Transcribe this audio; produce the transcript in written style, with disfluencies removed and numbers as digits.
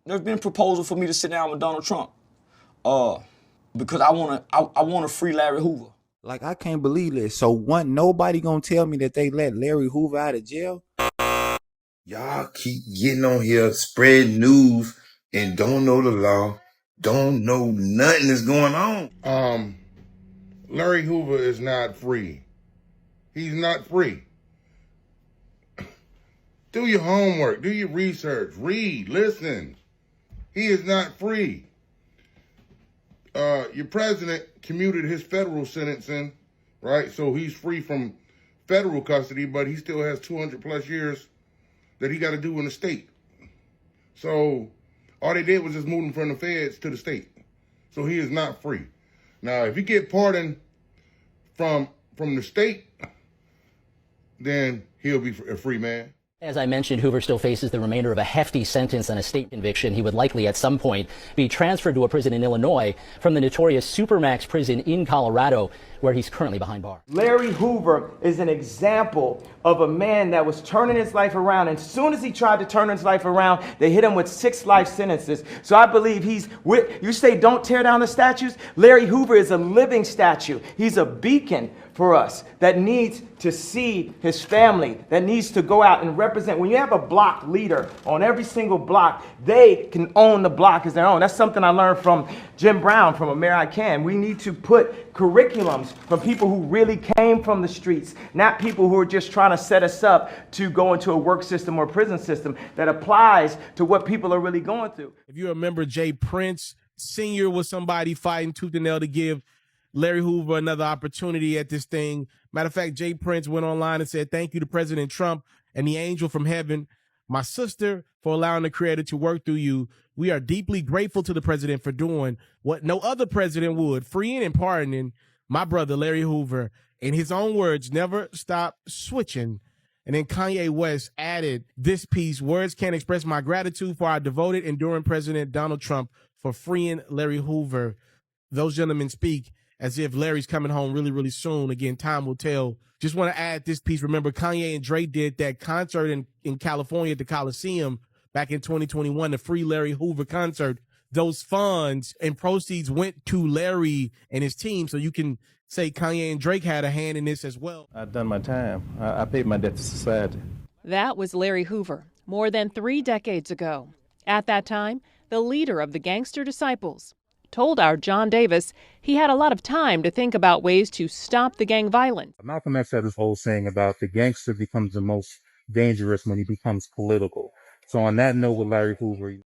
There's been a proposal for me to sit down with Donald Trump, because I wanna free Larry Hoover. Like, I can't believe this. So nobody gonna tell me that they let Larry Hoover out of jail? Y'all keep getting on here, spreading news, and don't know the law, don't know nothing that's going on. Larry Hoover is not free. He's not free. Do your homework, do your research, read, listen. He is not free. Your president commuted his federal sentencing, right? So he's free from federal custody, but he still has 200 plus years that he got to do in the state. So all they did was just move him from the feds to the state. So he is not free. Now, if you get pardoned from the state, then he'll be a free man. As I mentioned, Hoover still faces the remainder of a hefty sentence and a state conviction. He would likely at some point be transferred to a prison in Illinois from the notorious Supermax prison in Colorado, where he's currently behind bars. Larry Hoover is an example of a man that was turning his life around. And as soon as he tried to turn his life around, they hit him with 6 life sentences. So I believe you say don't tear down the statues. Larry Hoover is a living statue. He's a beacon for us that needs to see his family, that needs to go out and represent. When you have a block leader on every single block, they can own the block as their own. That's something I learned from Jim Brown, from A Mayor I Can. We need to put curriculums from people who really came from the streets, not people who are just trying to set us up to go into a work system or prison system that applies to what people are really going through. If you remember, Jay Prince Sr. was somebody fighting tooth and nail to give Larry Hoover another opportunity at this thing. Matter of fact, Jay Prince went online and said, "Thank you to President Trump and the angel from heaven, my sister, for allowing the creator to work through you. We are deeply grateful to the president for doing what no other president would, freeing and pardoning my brother, Larry Hoover. In his own words, never stop switching." And then Kanye West added this piece: "Words can't express my gratitude for our devoted, enduring President Donald Trump for freeing Larry Hoover." Those gentlemen speak as if Larry's coming home really, really soon. Again, time will tell. Just want to add this piece. Remember, Kanye and Drake did that concert in California at the Coliseum back in 2021, the Free Larry Hoover concert. Those funds and proceeds went to Larry and his team. So you can say Kanye and Drake had a hand in this as well. I've done my time. I paid my debt to society. That was Larry Hoover more than 3 decades ago. At that time, the leader of the Gangster disciples told our John Davis he had a lot of time to think about ways to stop the gang violence. Malcolm X had this whole saying about the gangster becomes the most dangerous when he becomes political. So on that note with Larry Hoover,